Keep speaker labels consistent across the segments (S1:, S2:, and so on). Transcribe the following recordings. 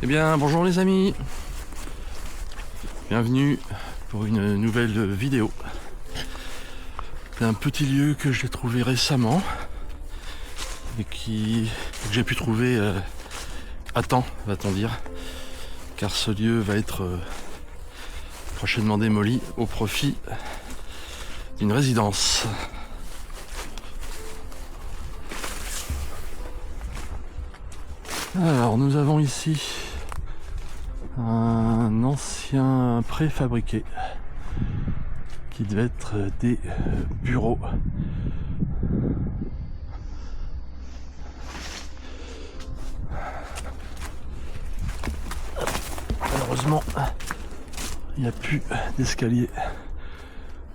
S1: Eh bien, bonjour les amis. Bienvenue pour une nouvelle vidéo d'un petit lieu que j'ai trouvé récemment et que j'ai pu trouver à temps, va-t-on dire, car ce lieu va être prochainement démoli au profit d'une résidence. Alors, nous avons ici un ancien préfabriqué qui devait être des bureaux. Malheureusement, il n'y a plus d'escalier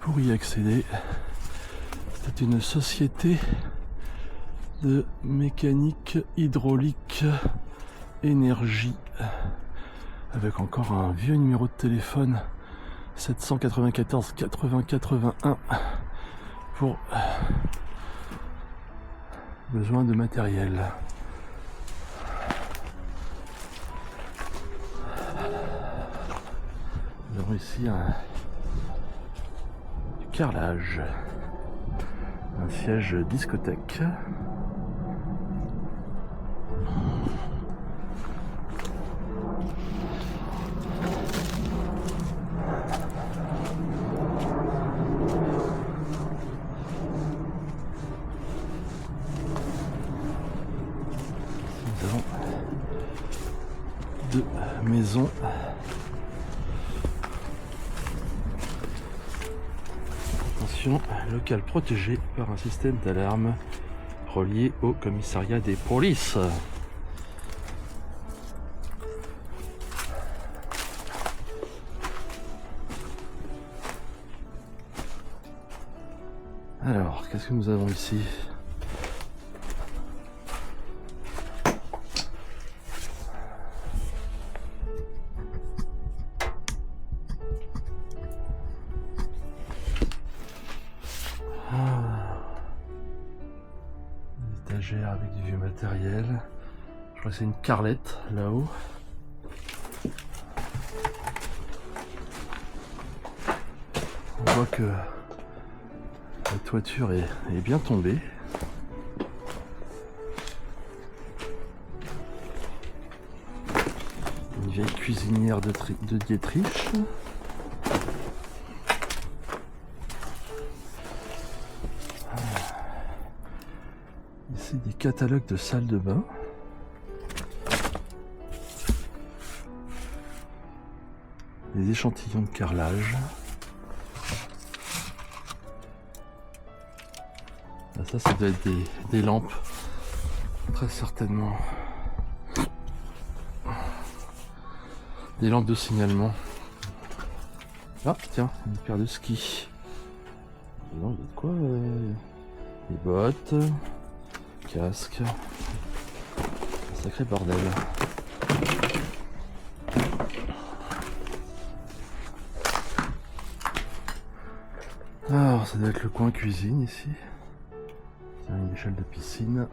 S1: pour y accéder. C'est une société de mécanique hydraulique énergie avec encore un vieux numéro de téléphone 794 80 81 pour besoin de matériel. Nous avons ici du carrelage, un siège discothèque. Nous avons deux maisons. Attention, local protégé par un système d'alarme relié au commissariat des polices. Alors, qu'est-ce que nous avons ici ? Avec du vieux matériel. Je crois que c'est une carrelette là-haut. On voit que la toiture est bien tombée. Une vieille cuisinière de Dietrich. Ici des catalogues de salles de bain. Des échantillons de carrelage. Ça doit être des lampes. Très certainement. Des lampes de signalement. Ah tiens, une paire de skis. Non, il y a de quoi des bottes. Casque, un sacré bordel. Alors ça doit être le coin cuisine ici. Tiens, une échelle de piscine.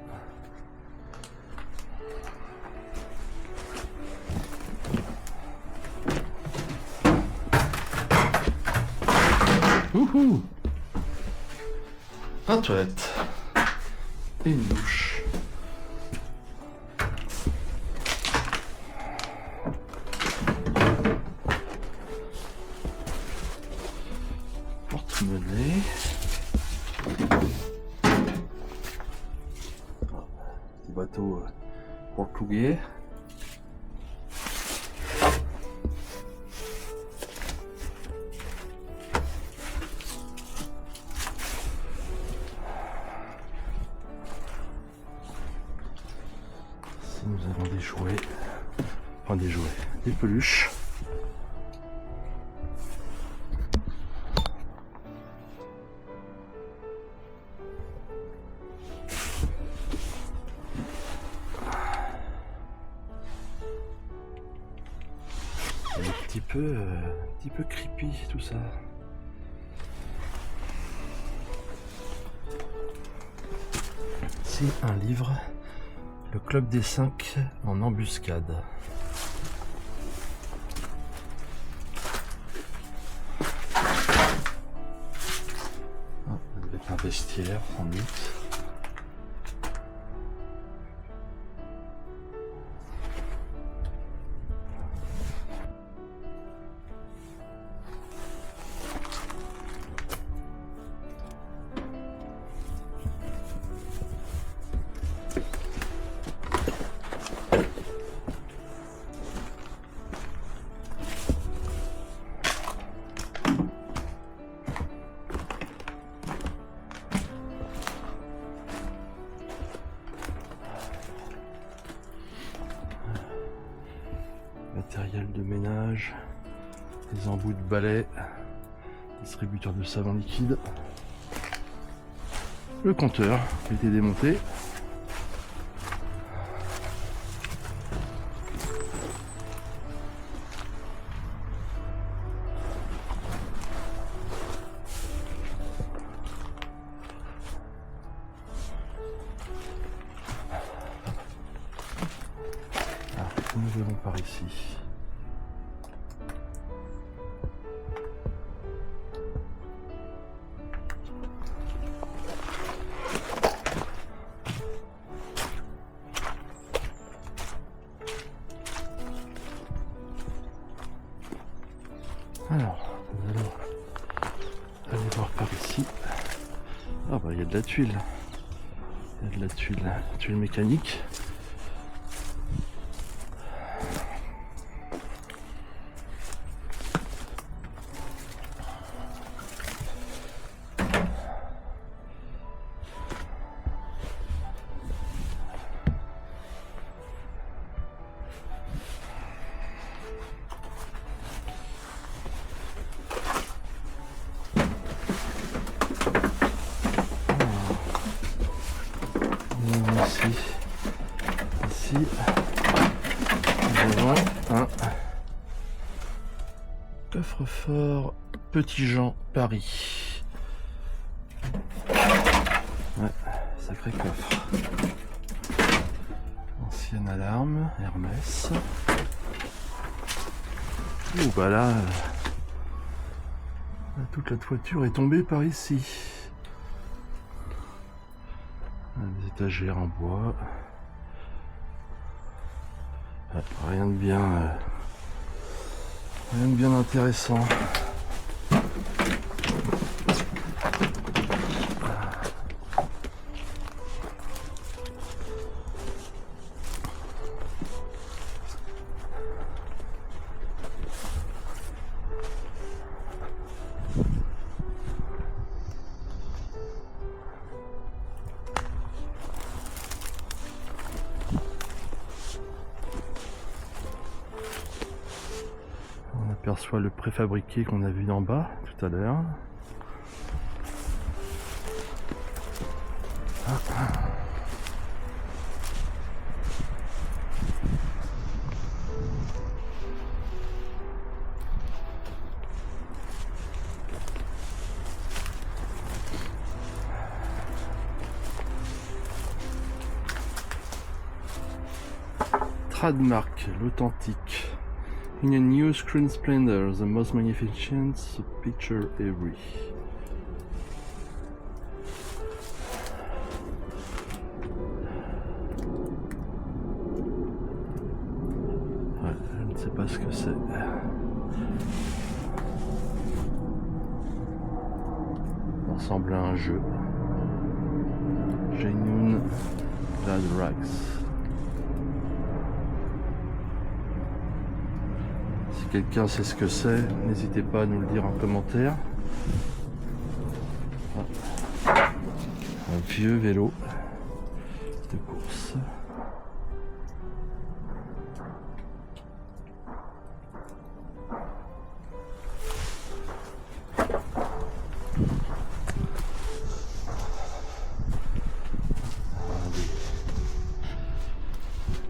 S1: Ouhou, un toilette. Et une douche. Porte-monnaie. Petit bateau portugais. Nous avons des jouets, enfin des peluches. Un petit peu creepy tout ça. C'est un livre. Le club des 5 en embuscade. vestiaire sans doute. Matériel de ménage, des embouts de balai, distributeur de savon liquide, le compteur qui a été démonté. Nous verrons par ici. Alors, nous allons aller voir par ici. Ah bah il y a de la tuile. Il y a de la tuile mécanique. Ici, nous avons un coffre-fort Petit Jean Paris. Ouais, sacré coffre. Ancienne alarme, Hermès. Oh bah là, toute la toiture est tombée par ici. Des étagères en bois. Rien de bien intéressant. On aperçoit le préfabriqué qu'on a vu d'en bas tout à l'heure. Trademark, l'authentique. In a new screen splendor, the most magnificent picture every. Ouais, je ne sais pas ce que c'est. Ça ressemble à un jeu. Genuine Glad Rags. Si quelqu'un sait ce que c'est, n'hésitez pas à nous le dire en commentaire. Un vieux vélo de course.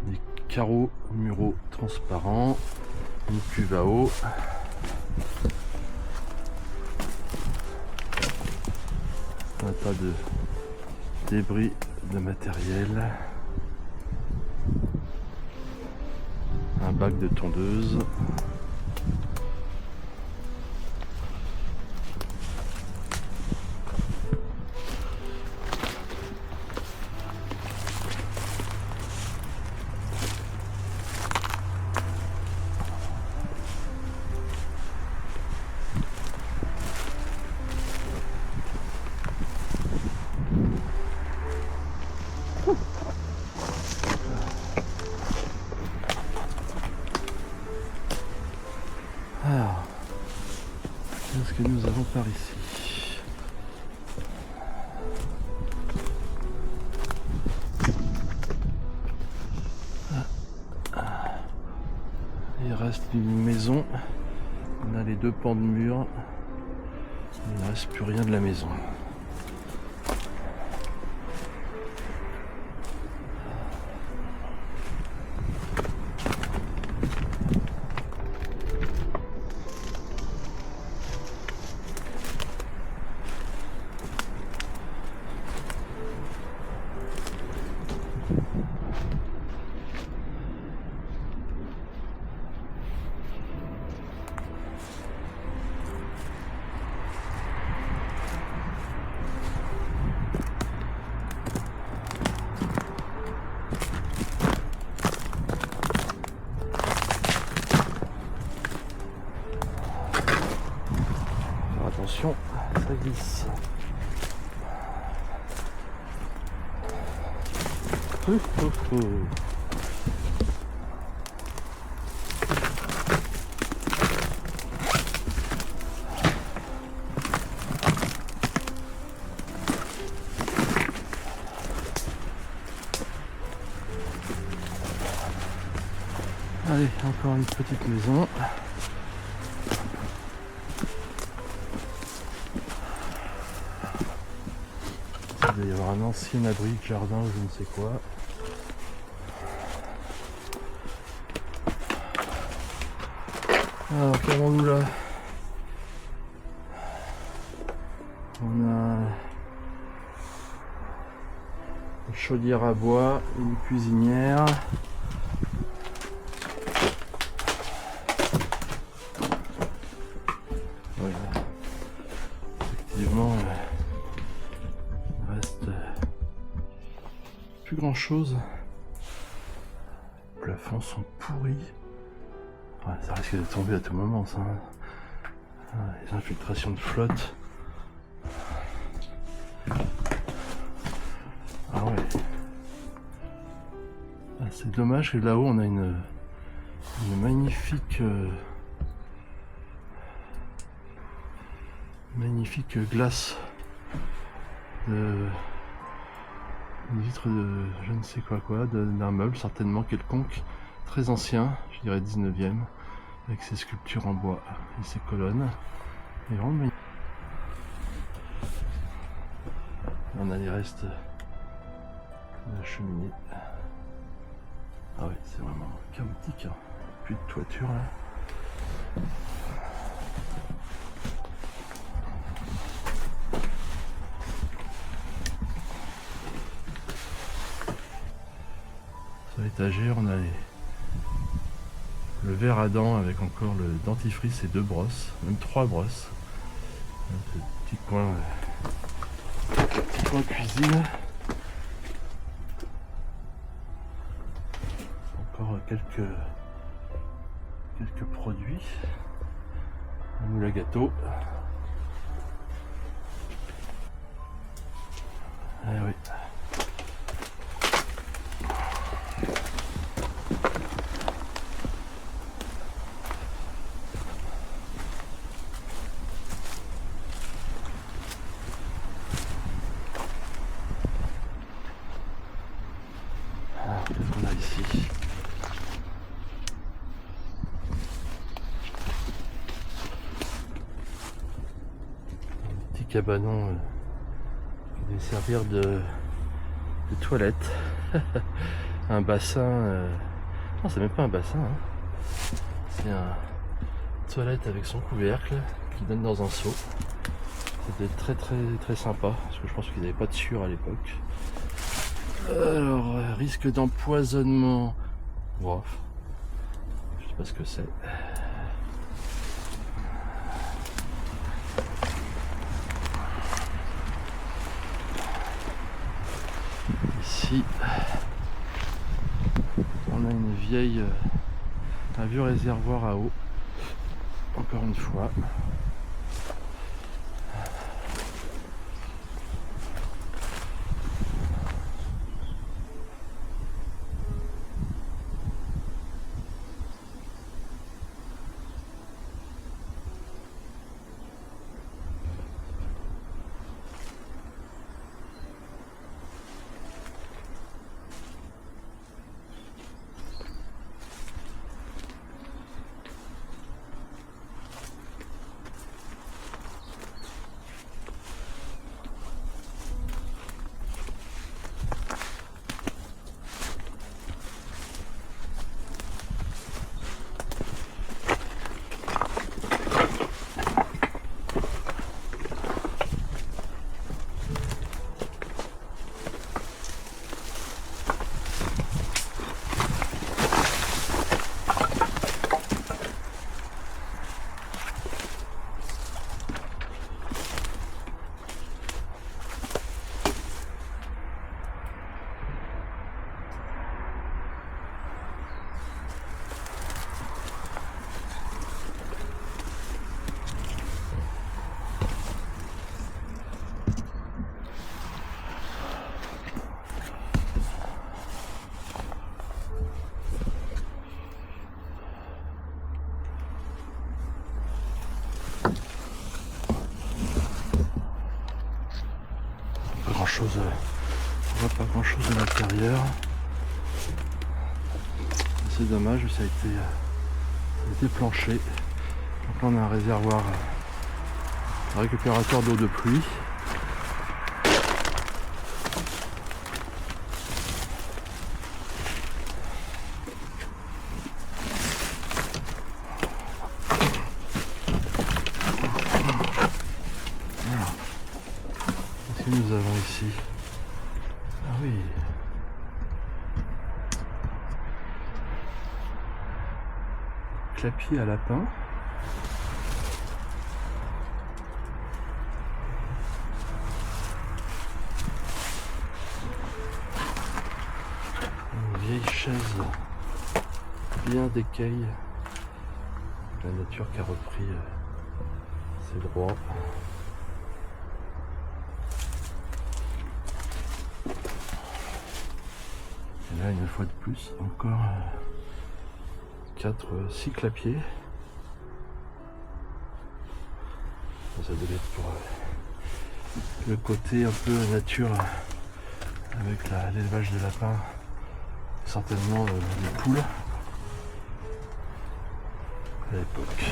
S1: Des carreaux muraux transparents. Une cuve à eau. Un tas de débris de matériel. Un bac de tondeuse. reste une maison. On a les deux pans de mur. Il ne reste plus rien de la maison. Attention, ça glisse. Allez, encore une petite maison. Il doit y avoir un ancien abri de jardin ou je ne sais quoi. Alors, qu'avons-nous là? On a une chaudière à bois, une cuisinière. Voilà. Effectivement, il reste plus grand chose. Les plafonds sont pourris. Ouais, ça risque de tomber à tout moment, ça. Les infiltrations de flotte. Ah ouais. Ah, c'est dommage que là-haut on a une magnifique glace de une vitre de je ne sais quoi d'un meuble certainement quelconque, très ancien, je dirais 19e, avec ses sculptures en bois et ses colonnes. Et vraiment magnifique. On a les restes de la cheminée. Ah ouais, c'est vraiment chaotique, hein. Plus de toiture là. Sur l'étagère, on a le verre à dents avec encore le dentifrice et 2 brosses, même 3 brosses. Ce petit coin cuisine. Encore quelques produits. Un moule à gâteau. Ah oui. Qu'est-ce qu'on a ici? Un petit cabanon qui va servir de toilette. Un bassin. Non, c'est même pas un bassin. Hein. C'est un toilette avec son couvercle qui donne dans un seau. C'était très sympa parce que je pense qu'ils n'avaient pas de sueur à l'époque. Alors, risque d'empoisonnement. Wow. Je sais pas ce que c'est. Ici, on a un vieux réservoir à eau. Encore une fois. chose, à l'intérieur. C'est dommage, ça a été planché. Donc là on a un réservoir, un récupérateur d'eau de pluie. Qu'est-ce que nous avons ici? Ah oui. Clapier à lapin. Une vieille chaise bien d'écaille. La nature qui a repris ses droits. Et là, une fois de plus, encore 6 clapiers. Ça devait être pour le côté un peu nature avec l'élevage de lapins, certainement des poules à l'époque.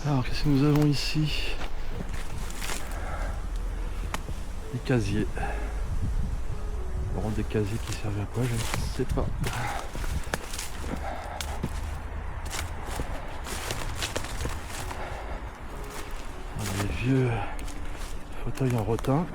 S1: Alors, qu'est-ce que nous avons ici? Des casiers. Bon, des casiers qui servent à quoi? Je ne sais pas. Des vieux fauteuils en rotin.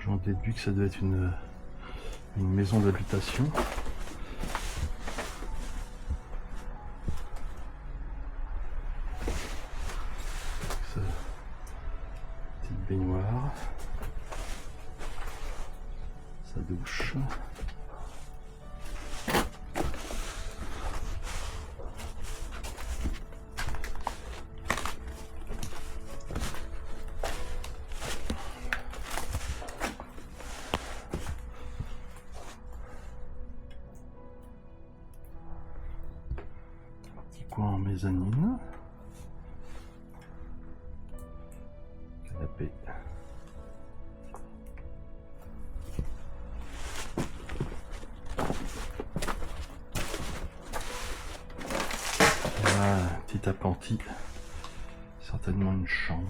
S1: J'en déduis que ça doit être une maison d'habitation. baignoire, sa douche. Petit coin en mezzanine. Canapé. Voilà, un petit appentis, certainement une chambre.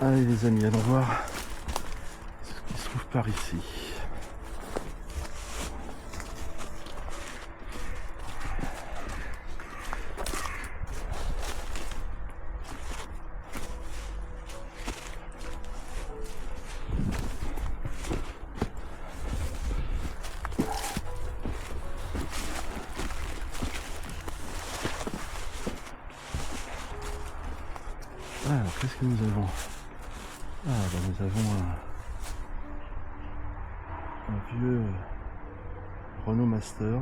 S1: Allez les amis, allons voir ce qui se trouve par ici. Alors, qu'est-ce que nous avons? Nous avons un vieux Renault Master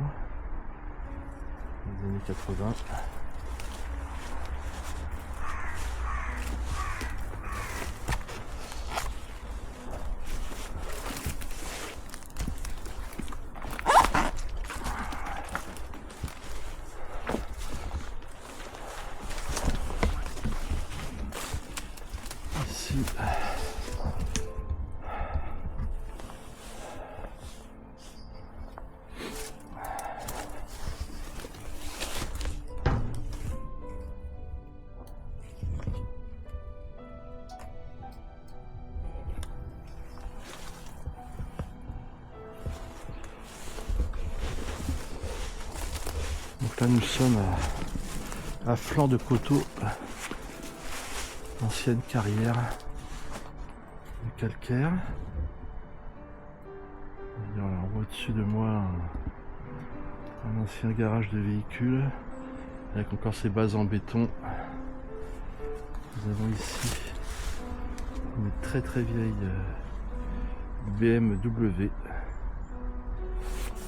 S1: des années 80. Ici, donc là nous sommes à flanc de coteau, ancienne carrière de calcaire. Alors, au-dessus de moi un ancien garage de véhicules avec encore ses bases en béton. Nous avons ici une très très vieille BMW.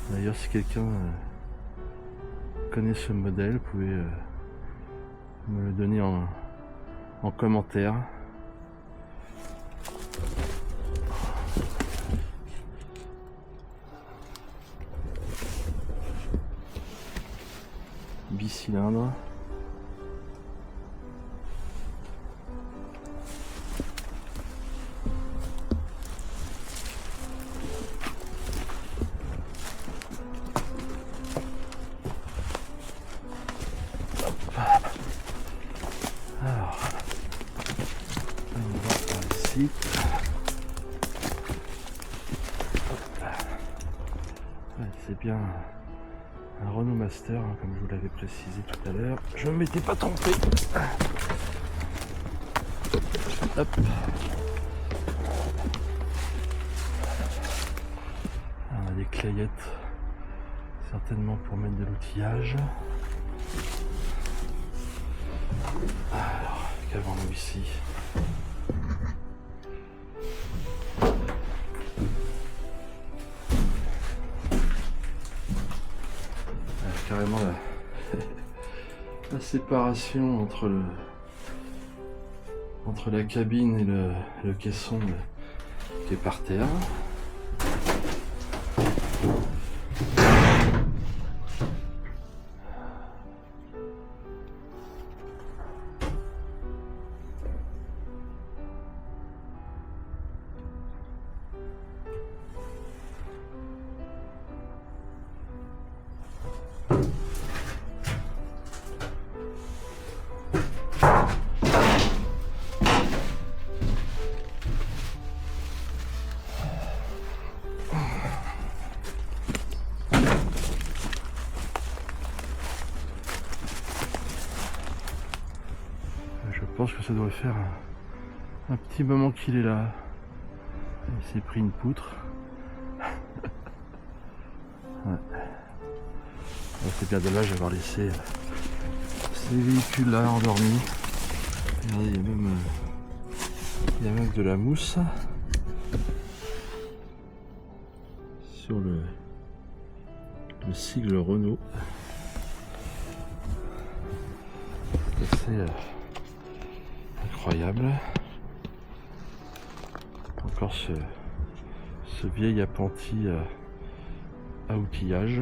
S1: D'ailleurs, si quelqu'un connaît ce modèle, vous pouvez me le donner en commentaire. Bicylindre. Alors, on va par ici. Ouais, c'est bien un Renault Master, hein, comme je vous l'avais précisé tout à l'heure. Je ne m'étais pas trompé. Hop. On a des clayettes, certainement pour mettre de l'outillage. Alors, qu'avons-nous ici? Carrément la séparation entre la cabine et le caisson qui est par terre. pense que ça doit faire un petit moment qu'il est là. Il s'est pris une poutre. Ouais. C'est bien dommage d'avoir laissé ces véhicules là endormis. Regardez, il y a même de la mousse sur le sigle Renault. C'est assez incroyable. Encore ce vieil appentis à outillage.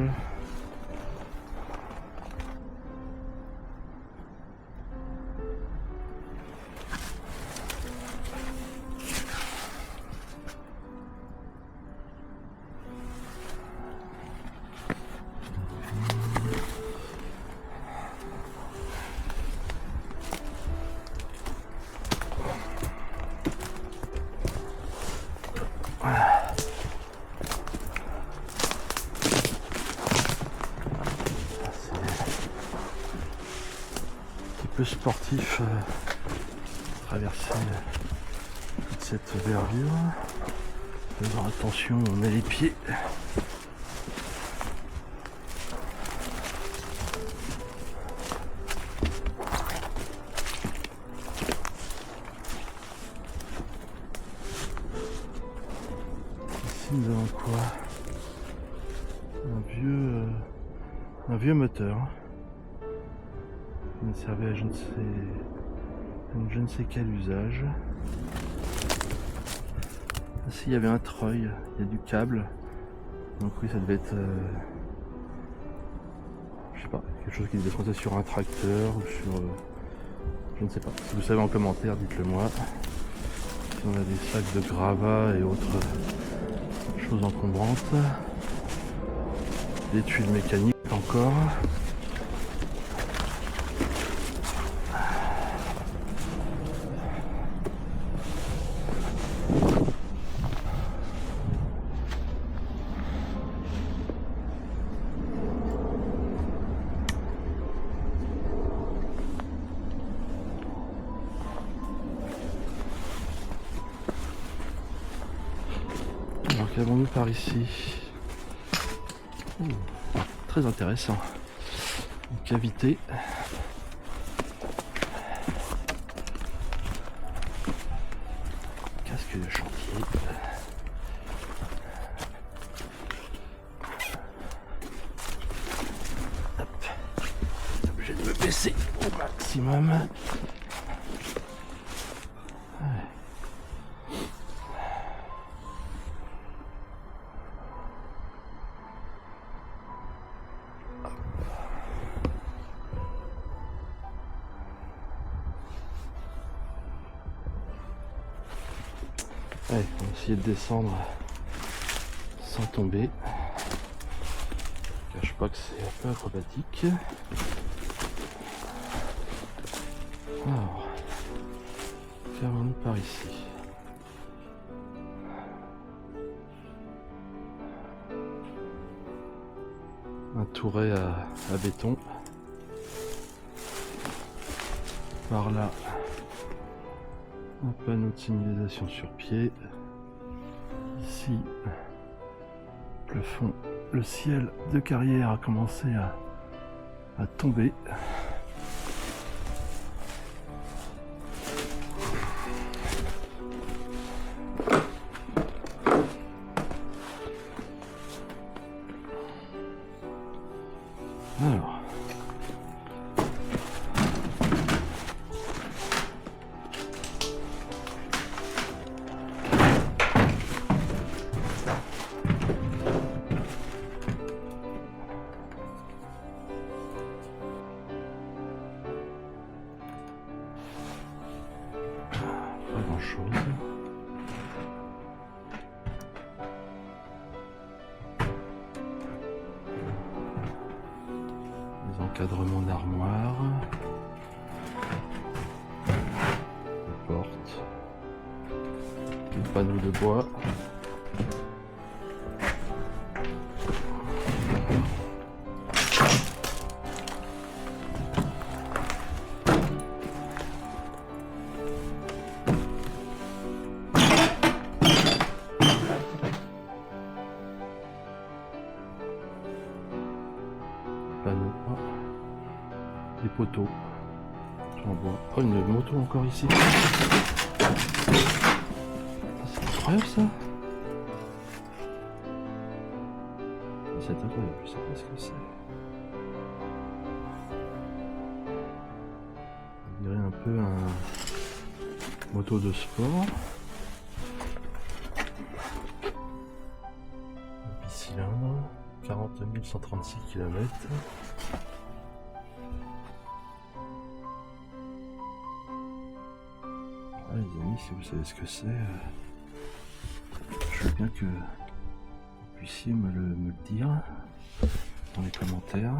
S1: Sportif traverser toute cette verdure. Faisons attention, on met les pieds. Ici nous avons quoi? Un vieux moteur. Il servait à je ne sais quel usage. Ici il y avait un treuil, il y a du câble. Donc oui, ça devait être je sais pas, quelque chose qui devait se monter sur un tracteur ou sur je ne sais pas. Si vous savez en commentaire, dites-le moi. Si on a des sacs de gravats et autres choses encombrantes. Des tuiles mécaniques encore. Qu'avons-nous par ici? Très intéressant. Une cavité. Casque de chantier. Hop. Je suis obligé de me baisser au maximum. Allez, on va essayer de descendre sans tomber. Je ne cache pas que c'est un peu acrobatique. Alors, qu'avons-nous par ici? Un touret à béton. Par là, un panneau de signalisation sur pied. Ici, le ciel de carrière a commencé à tomber. Alors. Pas grand chose. Les encadrements d'armoire. Les portes. Les panneaux de bois. poteaux en bois. Oh, une moto encore ici. C'est incroyable ça. C'est incroyable, je sais pas ce que c'est. On dirait un peu un moto de sport. Un bicylindre, 40 136 km. Ah, les amis, si vous savez ce que c'est, je veux bien que vous puissiez me le dire dans les commentaires.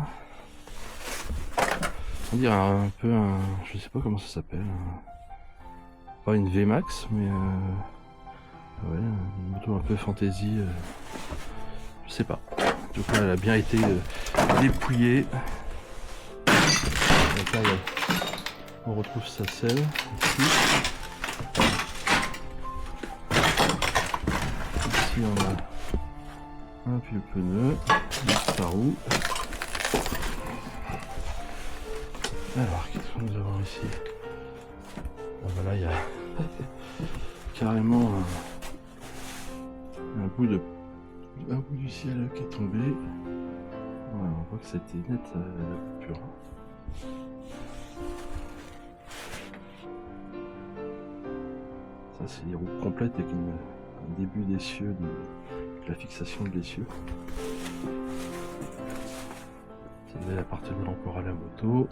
S1: On dirait un peu un, je sais pas comment ça s'appelle, pas une VMAX, mais ouais, une moto un peu fantasy, je sais pas. En tout cas, elle a bien été dépouillée. Donc là, on retrouve sa selle ici. Ici, on a un vieux pneu, une roue. Alors, qu'est-ce que nous avons ici? Ah bah là, il y a carrément un bout du ciel qui est tombé. Ouais, on voit que c'était net la coupure. Ça, c'est les roues complètes avec un début d'essieu, de la fixation de l'essieu. Ça devait appartenir encore à la moto.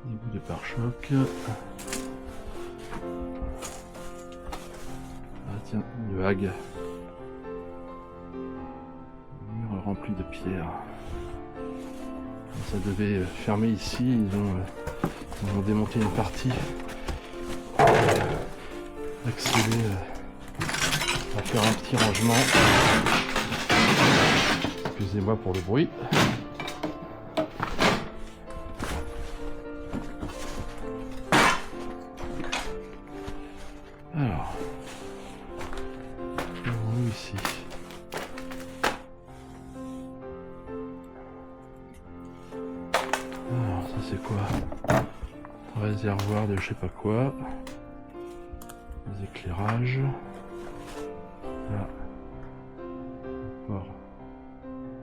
S1: Des bouts de pare-choc. Ah tiens, une vague. Un mur rempli de pierres. Ça devait fermer ici, ils ont démonté une partie. Accéder à faire un petit rangement. Excusez-moi pour le bruit. Alors, nous ici. Alors, ça c'est quoi? Un réservoir de je sais pas quoi. Des éclairages. Là, encore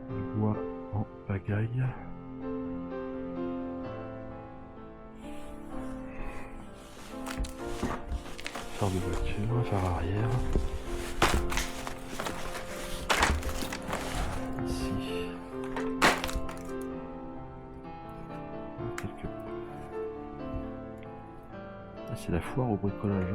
S1: du bois en pagaille. Phare de voiture, phare arrière. Ici. Quelques... Ah, c'est la foire au bricolage.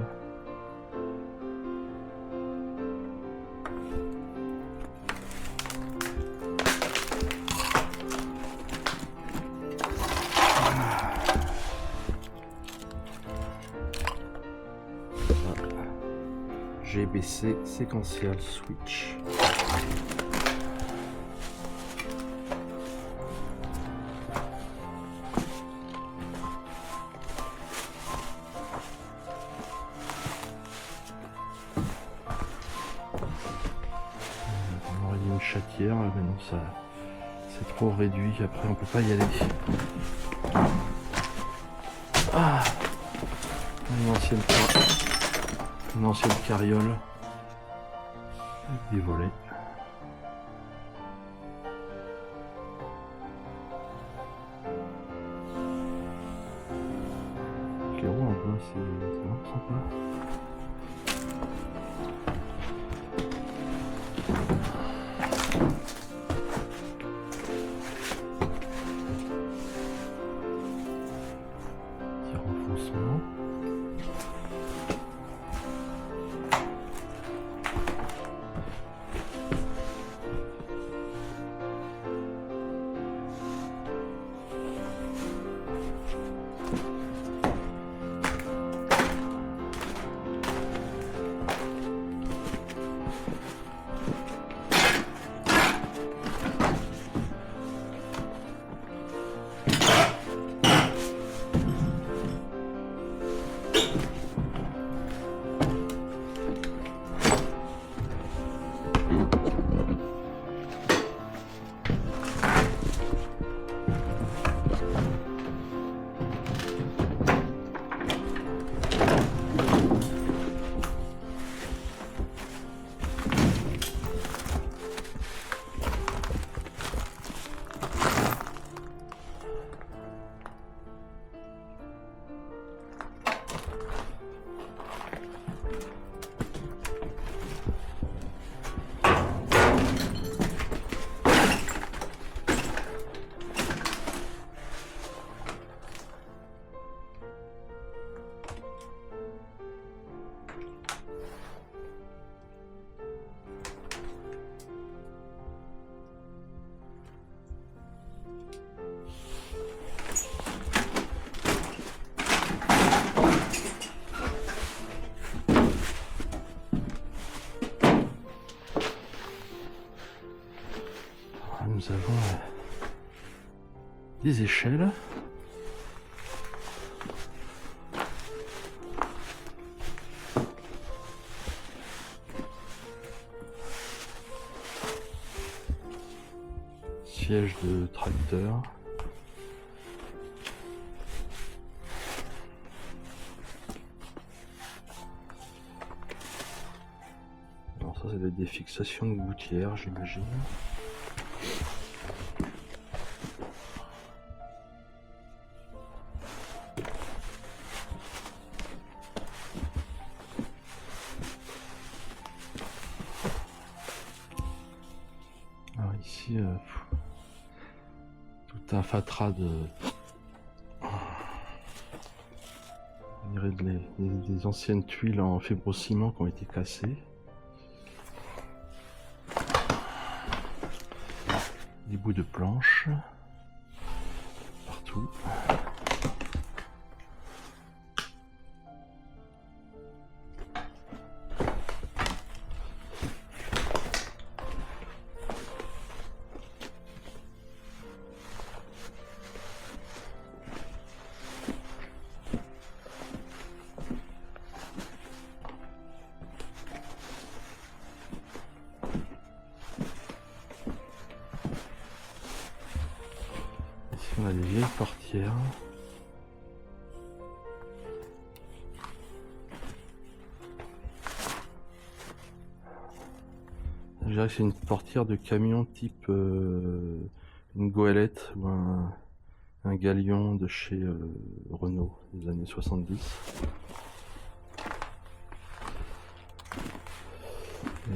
S1: GBC Sequential Switch. On aurait dit une chatière, mais non, ça c'est trop réduit, après on peut pas y aller. Ah, une ancienne carriole avec des volets. Les roues en bois, c'est vraiment sympa. Petit renfoncement. nous avons des échelles. Siège de tracteur. Alors ça va être des fixations de gouttières, j'imagine. Alors ici, tout un fatras de, on dirait des anciennes tuiles en fibrociment qui ont été cassées. Des bouts de planches partout. On a des vieilles portières. Je dirais que c'est une portière de camion type une goélette ou un galion de chez Renault des années 70.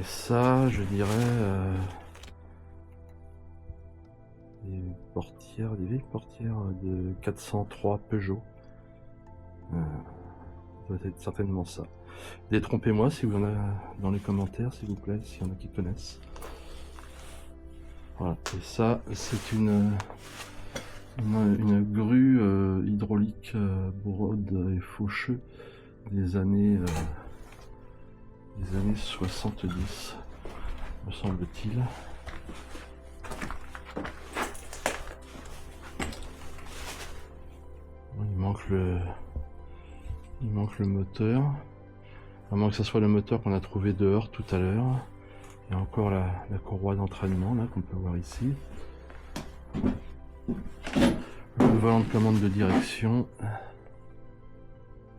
S1: Et ça, je dirais des vieilles portières de 403 Peugeot. Ça doit être certainement ça. Détrompez-moi si vous en avez dans les commentaires, s'il vous plaît, s'il y en a qui connaissent. Voilà. Et ça, c'est une grue hydraulique Brode et Faucheux des années 70, me semble-t-il. Il manque le moteur, à moins que ce soit le moteur qu'on a trouvé dehors tout à l'heure. Il y a encore la courroie d'entraînement là qu'on peut voir ici. Le volant de commande de direction.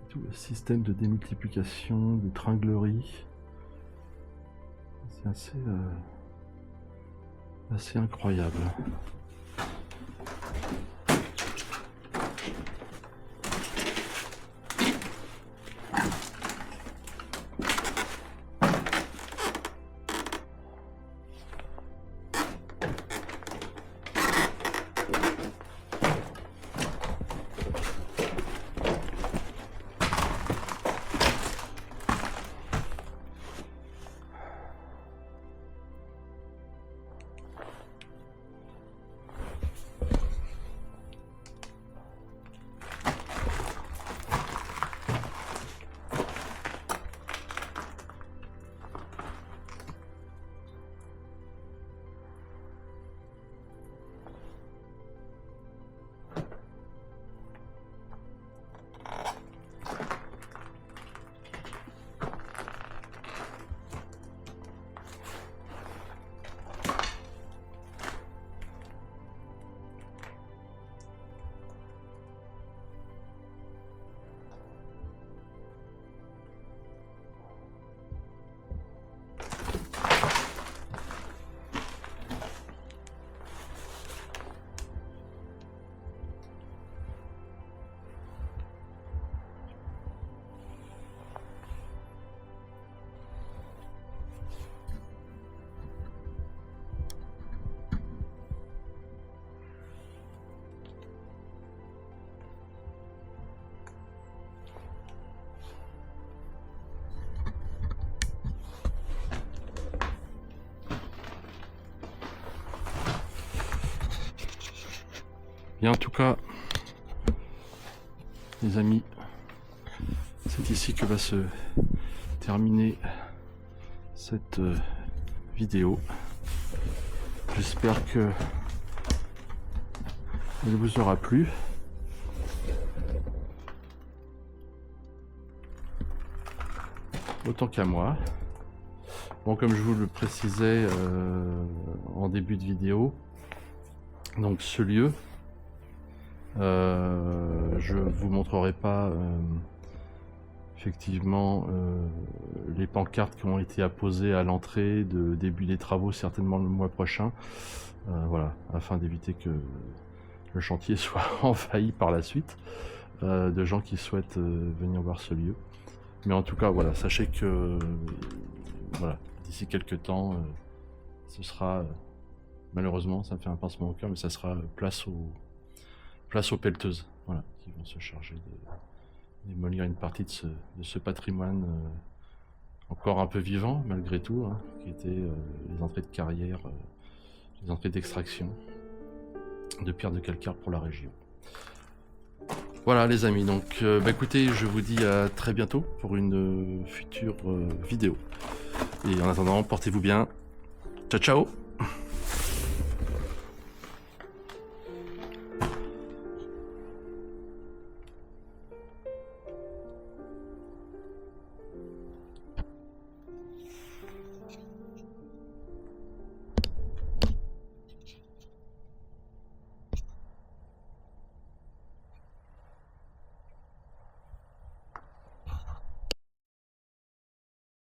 S1: Tout le système de démultiplication, de tringlerie. C'est assez incroyable. Bien, en tout cas, les amis, c'est ici que va se terminer cette vidéo. J'espère que elle vous aura plu. Autant qu'à moi. Bon, comme je vous le précisais en début de vidéo, donc ce lieu, je vous montrerai pas effectivement les pancartes qui ont été apposées à l'entrée de début des travaux, certainement le mois prochain, voilà, afin d'éviter que le chantier soit envahi par la suite de gens qui souhaitent venir voir ce lieu. Mais en tout cas, voilà, sachez que voilà, d'ici quelques temps, ce sera, malheureusement, ça me fait un pincement au cœur, mais ça sera place aux pelleteuses, voilà, qui vont se charger de démolir une partie de ce patrimoine encore un peu vivant, malgré tout, hein, qui était les entrées de carrière, les entrées d'extraction de pierres de calcaire pour la région. Voilà les amis, donc écoutez, je vous dis à très bientôt pour une future vidéo. Et en attendant, portez-vous bien. Ciao ciao.